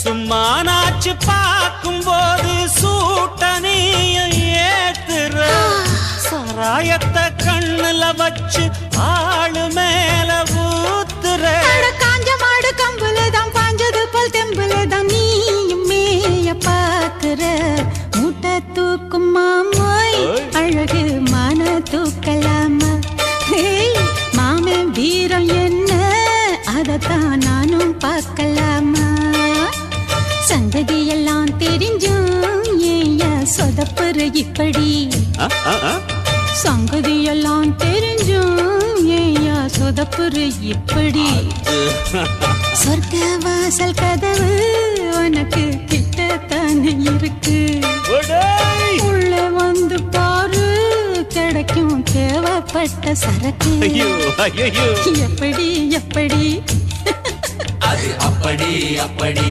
சும்மா நாச்சு பார்க்கும் போது சூட்டனையும் ஏத்துற சாராயத்தை கண்ணுல வச்சு ஆளு மேல ஊத்துற காஞ்ச மாடு கம்புலதான் பாஞ்சது போல் தெம்புலதான் நீயும் மேய பாக்குற மூட்டை தூக்கும் மாமாய் அழகு மான தூக்கலாமா மாமன் வீரம் என்ன அதத்தான் நானும் பார்க்கலாமா சங்கதியெல்லாம் தெரிஞ்சும் ஏயா சொதப்புற இப்படி சங்கதியெல்லாம் தெரிஞ்சும் ஏயா சொதப்புற இப்படி சொர்க்க வாசல் கதவு உனக்கு கிட்டத்தானே இருக்கு உள்ள வந்து பாரு கிடைக்கும் தேவைப்பட்ட சரக்கு எப்படி எப்படி அது அப்படி அப்படி